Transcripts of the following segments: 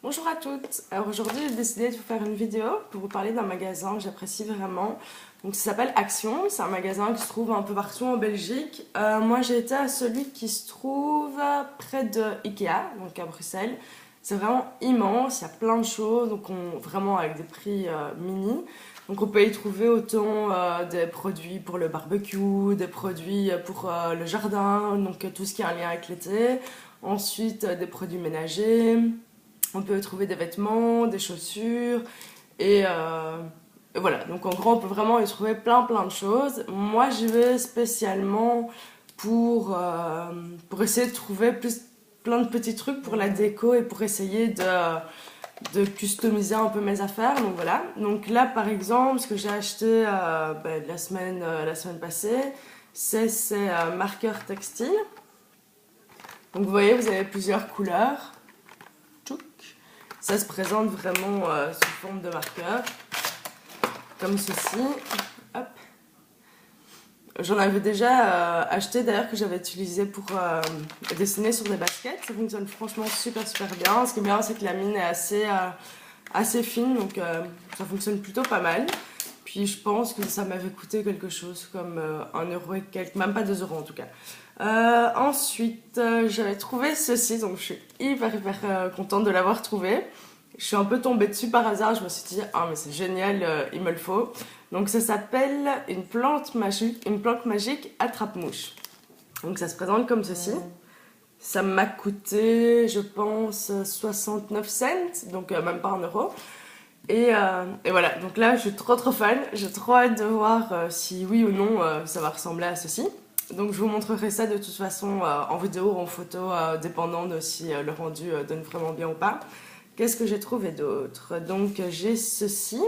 Bonjour à toutes, alors aujourd'hui j'ai décidé de vous faire une vidéo pour vous parler d'un magasin que j'apprécie vraiment. Donc ça s'appelle Action, c'est un magasin qui se trouve un peu partout en Belgique. Moi j'ai été à celui qui se trouve près de Ikea, donc à Bruxelles. C'est vraiment immense, il y a plein de choses, donc vraiment avec des prix mini. Donc on peut y trouver autant des produits pour le barbecue, des produits pour le jardin, donc tout ce qui a un lien avec l'été. Ensuite des produits ménagers. On peut trouver des vêtements, des chaussures et voilà. Donc en gros, on peut vraiment y trouver plein de choses. Moi, j'y vais spécialement pour essayer de trouver plein de petits trucs pour la déco et pour essayer de customiser un peu mes affaires. Donc voilà. Donc là, par exemple, ce que j'ai acheté la semaine passée, c'est ces marqueurs textiles. Donc vous voyez, vous avez plusieurs couleurs. Ça se présente vraiment sous forme de marqueur, comme ceci. Hop. J'en avais déjà acheté d'ailleurs, que j'avais utilisé pour dessiner sur des baskets. Ça fonctionne franchement super bien. Ce qui est bien, c'est que la mine est assez fine, donc ça fonctionne plutôt pas mal. Puis je pense que ça m'avait coûté quelque chose comme 1 € et quelques, même pas 2 € en tout cas. Ensuite, j'avais trouvé ceci, donc je suis hyper contente de l'avoir trouvé. Je suis un peu tombée dessus par hasard, je me suis dit, ah mais c'est génial, il me le faut. Donc ça s'appelle une plante magique attrape-mouche. Donc ça se présente comme ceci. Ça m'a coûté, je pense, 69 cents, donc même pas 1 €. Et voilà, donc là je suis trop fan, j'ai trop hâte de voir si oui ou non ça va ressembler à ceci. Donc je vous montrerai ça de toute façon en vidéo ou en photo, dépendant de si le rendu donne vraiment bien ou pas. Qu'est-ce que j'ai trouvé d'autre? Donc j'ai ceci,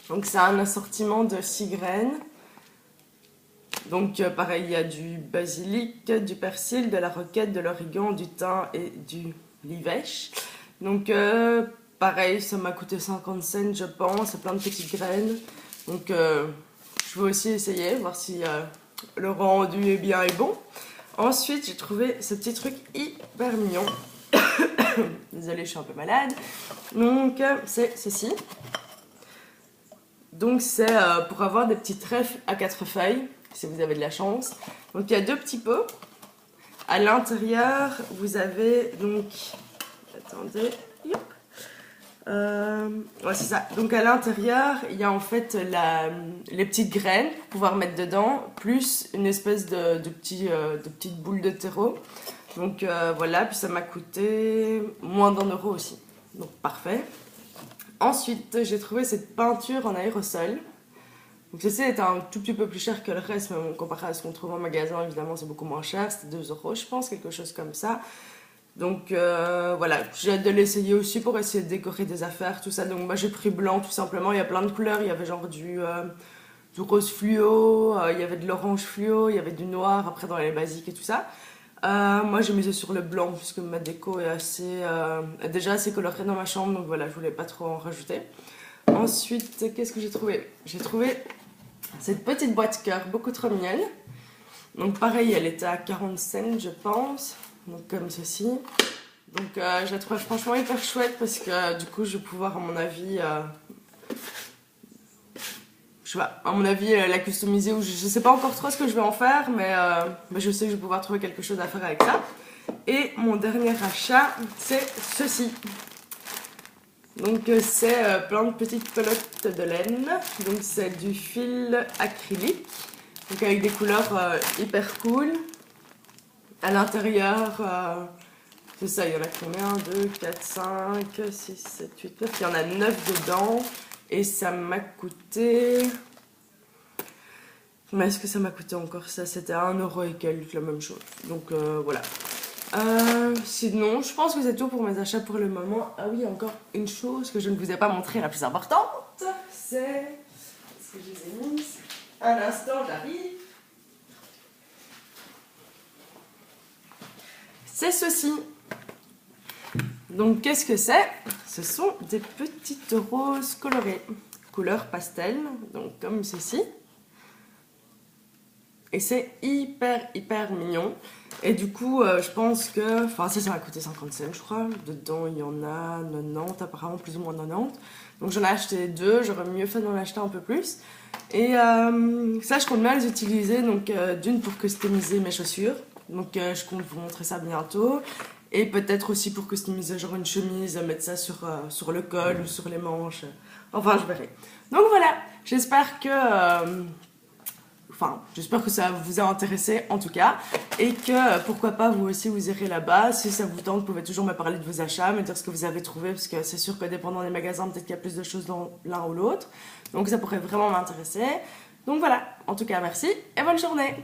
donc c'est un assortiment de 6 graines. Donc pareil, il y a du basilic, du persil, de la roquette, de l'origan, du thym et du livèche. Donc pareil, ça m'a coûté 50 cents je pense, c'est plein de petites graines. Donc je vais aussi essayer, voir si le rendu est bien et bon. Ensuite, j'ai trouvé ce petit truc hyper mignon. Désolée, je suis un peu malade. Donc c'est ceci. Donc c'est pour avoir des petits trèfles à 4 feuilles, si vous avez de la chance. Donc il y a 2 petits pots. À l'intérieur, vous avez donc... Attendez. Ouais, c'est ça. Donc à l'intérieur, il y a en fait les petites graines pour pouvoir mettre dedans, plus une espèce de petite boule de terreau. Donc voilà, puis ça m'a coûté moins d'1 € aussi. Donc parfait. Ensuite, j'ai trouvé cette peinture en aérosol. Donc ceci est un tout petit peu plus cher que le reste, mais bon, comparé à ce qu'on trouve en magasin, évidemment, c'est beaucoup moins cher. C'était 2 € je pense, quelque chose comme ça. Donc voilà, j'ai hâte de l'essayer aussi pour essayer de décorer des affaires, tout ça. Donc moi j'ai pris blanc tout simplement, il y a plein de couleurs, il y avait genre du rose fluo, il y avait de l'orange fluo, il y avait du noir après dans les basiques et tout ça. Moi j'ai misé sur le blanc puisque ma déco est déjà assez colorée dans ma chambre, donc voilà, je voulais pas trop en rajouter. Ensuite, qu'est-ce que j'ai trouvé? J'ai trouvé cette petite boîte cœur, beaucoup trop mignonne. Donc pareil, elle était à 40 cents je pense. Donc comme ceci. Donc je la trouve franchement hyper chouette parce que du coup je vais pouvoir à mon avis la customiser, ou je sais pas encore trop ce que je vais en faire, mais je sais que je vais pouvoir trouver quelque chose à faire avec ça. Et mon dernier achat, c'est ceci. Donc c'est plein de petites pelotes de laine. Donc c'est du fil acrylique, donc avec des couleurs hyper cool. À l'intérieur, c'est ça, il y en a combien? 2, 4, 5, 6, 7, 8, 9. Il y en a 9 dedans. Et ça m'a coûté... Mais est-ce que ça m'a coûté encore ça? C'était à 1 € et quelques, la même chose. Donc voilà. Sinon, je pense que c'est tout pour mes achats pour le moment. Ah oui, encore une chose que je ne vous ai pas montrée, la plus importante. C'est... Est-ce que je les ai mises? Un instant, j'arrive. C'est ceci. Donc qu'est-ce que c'est? Ce sont des petites roses colorées, couleur pastel, donc comme ceci. Et c'est hyper mignon. Et du coup, je pense que... Enfin, ça m'a coûté 50 cents, je crois. Dedans, il y en a 90, apparemment plus ou moins 90. Donc j'en ai acheté deux. J'aurais mieux fait d'en acheter un peu plus. Et ça, je compte bien les utiliser. Donc d'une pour customiser mes chaussures. Donc je compte vous montrer ça bientôt. Et peut-être aussi pour customiser genre une chemise, mettre ça sur le col ou sur les manches. Enfin, je verrai. Donc voilà, j'espère que... Enfin, j'espère que ça vous a intéressé en tout cas. Et que pourquoi pas vous aussi vous irez là-bas. Si ça vous tente, vous pouvez toujours me parler de vos achats, me dire ce que vous avez trouvé. Parce que c'est sûr que dépendant des magasins, peut-être qu'il y a plus de choses dans l'un ou l'autre. Donc ça pourrait vraiment m'intéresser. Donc voilà, en tout cas merci et bonne journée.